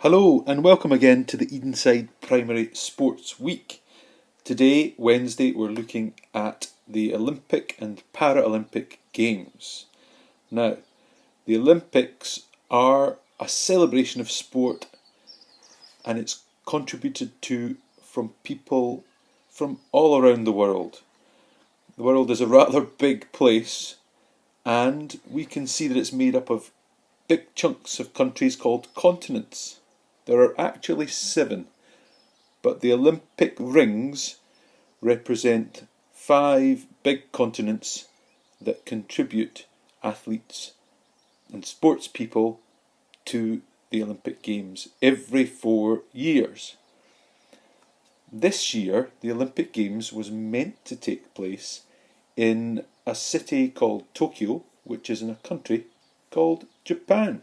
Hello and welcome again to the Edenside Primary Sports Week. Today, Wednesday, we're looking at the Olympic and Paralympic Games. Now, the Olympics are a celebration of sport and it's contributed to from people from all around the world. The world is a rather big place and we can see that it's made up of big chunks of countries called continents. There are actually 7, but the Olympic rings represent 5 big continents that contribute athletes and sports people to the Olympic Games every 4 years. This year, the Olympic Games was meant to take place in a city called Tokyo, which is in a country called Japan.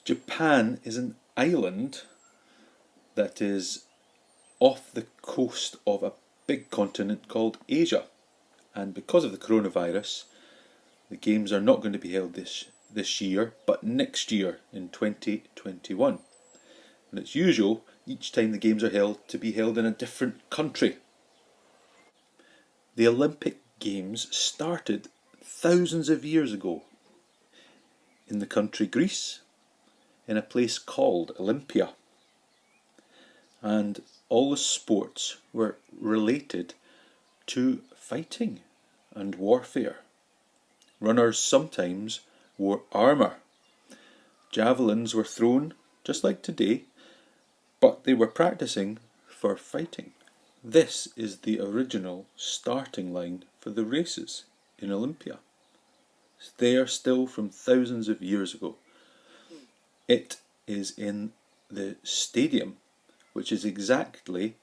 Japan is an island that is off the coast of a big continent called Asia. And because of the coronavirus, the Games are not going to be held this year, but next year in 2021. And it's usual, each time the Games are held, to be held in a different country. The Olympic Games started thousands of years ago in the country Greece, in a place called Olympia. And all the sports were related to fighting and warfare. Runners sometimes wore armour. Javelins were thrown, just like today, but they were practicing for fighting. This is the original starting line for the races in Olympia. They are still from thousands of years ago. It is in the stadium, which is exactly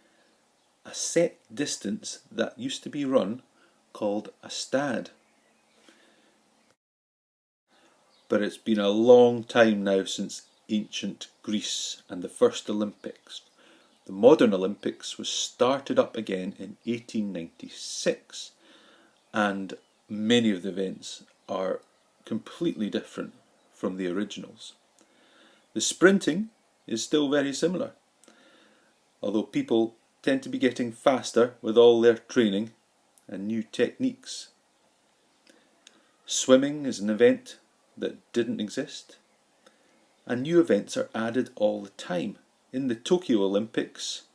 a set distance that used to be run called a stad. But it's been a long time now since ancient Greece and the first Olympics. The modern Olympics was started up again in 1896, and many of the events are completely different from the originals. The sprinting is still very similar, although people tend to be getting faster with all their training and new techniques. Swimming is an event that didn't exist, and new events are added all the time. In the Tokyo Olympics,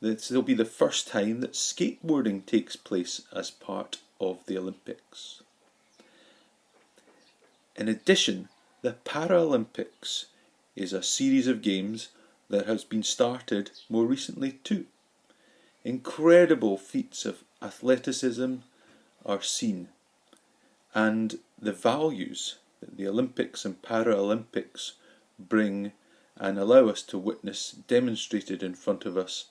this will be the first time that skateboarding takes place as part of the Olympics. In addition, the Paralympics is a series of games that has been started more recently too. Incredible feats of athleticism are seen, and the values that the Olympics and Paralympics bring and allow us to witness demonstrated in front of us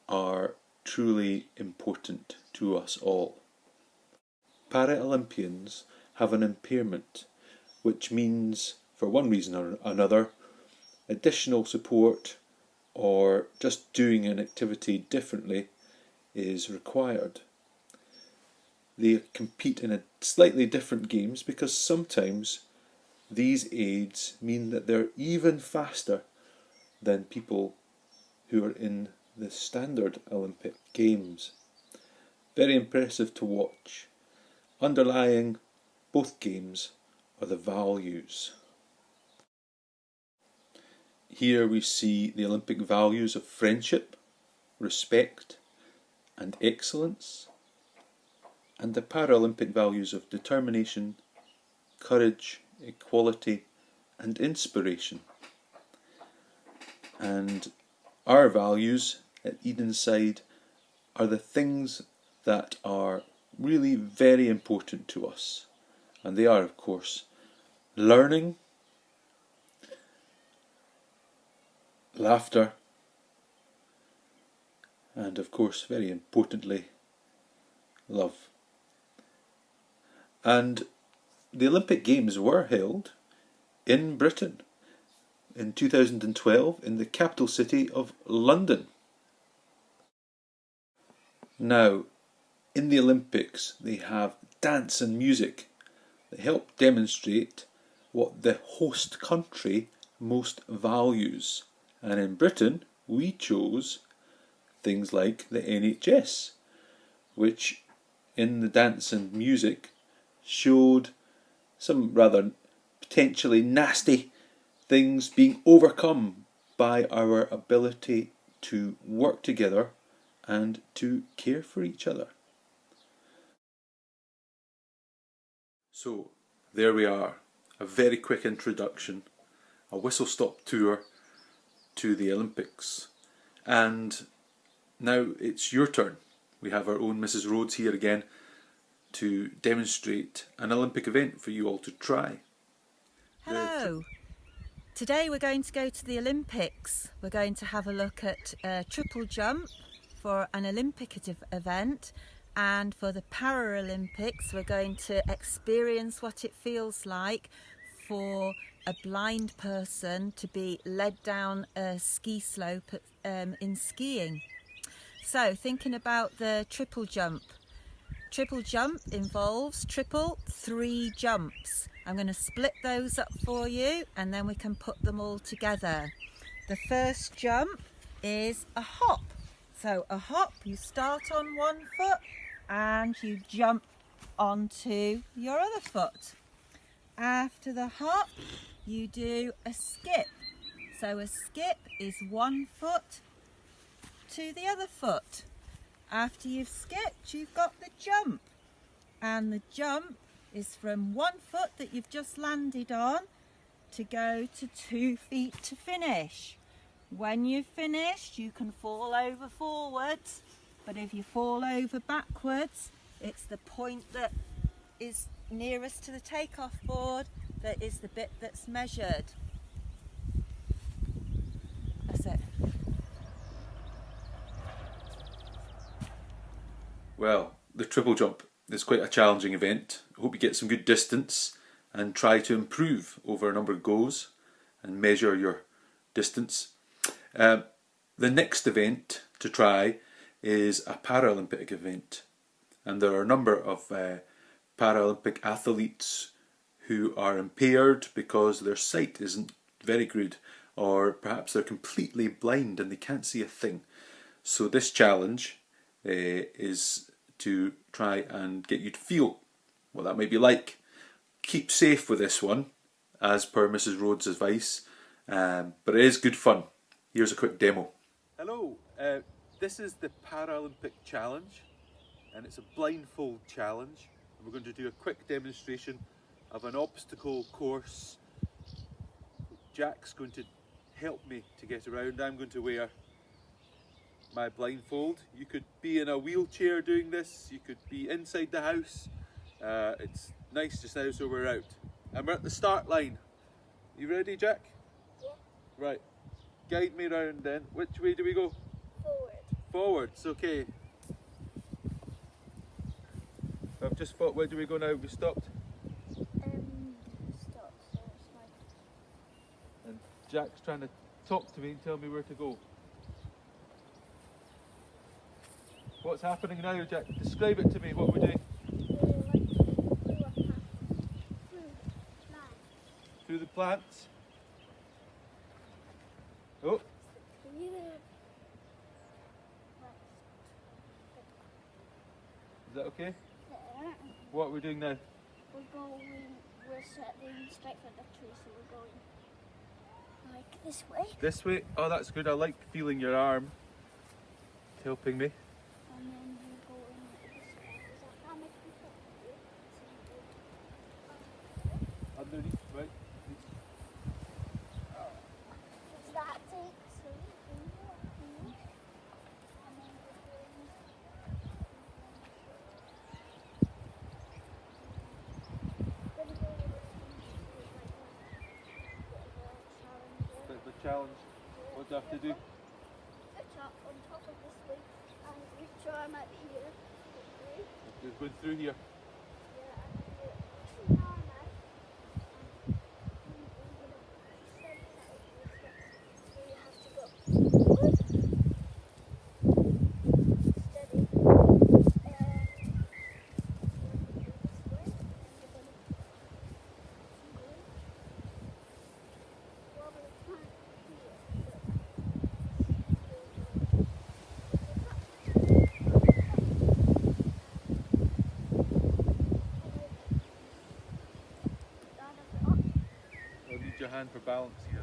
are truly important to us all. Paralympians have an impairment, which means, for one reason or another, additional support or just doing an activity differently is required. They compete in a slightly different games because sometimes these aids mean that they're even faster than people who are in the standard Olympic Games. Very impressive to watch. Underlying both games are the values. Here we see the Olympic values of friendship, respect and excellence, and the Paralympic values of determination, courage, equality and inspiration. And our values at Edenside are the things that are really very important to us, and they are, of course, learning, laughter, and of course, very importantly, love. And the Olympic Games were held in Britain in 2012 in the capital city of London. Now, in the Olympics, they have dance and music that help demonstrate what the host country most values. And in Britain, we chose things like the NHS, which in the dance and music showed some rather potentially nasty things being overcome by our ability to work together and to care for each other. So there we are, a very quick introduction, a whistle-stop tour to the Olympics. And now it's your turn. We have our own Mrs. Rhodes here again to demonstrate an Olympic event for you all to try. Hello. Today we're going to go to the Olympics. We're going to have a look at triple jump for an Olympic event, and for the Paralympics we're going to experience what it feels like for a blind person to be led down a ski slope in skiing. So thinking about the triple jump. Triple jump involves 3 jumps. I'm going to split those up for you and then we can put them all together. The first jump is a hop. So a hop, you start on one foot and you jump onto your other foot. After the hop, you do a skip. So a skip is 1 foot to the other foot. After you've skipped, you've got the jump, and the jump is from 1 foot that you've just landed on to go to 2 feet to finish. When you've finished, you can fall over forwards, but if you fall over backwards, it's the point that is nearest to the takeoff board that is the bit that's measured. That's it. Well, the triple jump is quite a challenging event. I hope you get some good distance and try to improve over a number of goes and measure your distance. The next event to try is a Paralympic event, and there are a number of Paralympic athletes who are impaired because their sight isn't very good, or perhaps they're completely blind and they can't see a thing. So this challenge is to try and get you to feel what that might be like. Keep safe with this one, as per Mrs. Rhodes' advice, but it is good fun. Here's a quick demo. Hello, this is the Paralymic challenge, and it's a blindfold challenge. And we're going to do a quick demonstration of an obstacle course. Jack's going to help me to get around. I'm going to wear my blindfold. You could be in a wheelchair doing this, you could be inside the house. It's nice just now, so we're out. And we're at the start line. You ready, Jack? Yeah. Right. Guide me around then. Which way do we go? Forward. Forwards, okay. I've just thought, where do we go now? We stopped. Stop, so it's like... And Jack's trying to talk to me and tell me where to go. What's happening now, Jack? Describe it to me, what we're doing. Through the plants. Oh. Is that okay? Yeah. What are we doing now? We're setting straight for the tree, so we're going like this way. This way? Oh, that's good. I like feeling your arm. It's helping me. And then you go in this way. Does that make sense? Underneath, right? Does that take some? Bit of a challenge. What do I have to do? Pitch up on top of this thing and reach your arm out here. Okay. Just going through here. Yeah, and do it. Push your arm out. So you have to go. Good. Steady. This way. And you're gonna wobble your hand for balance here.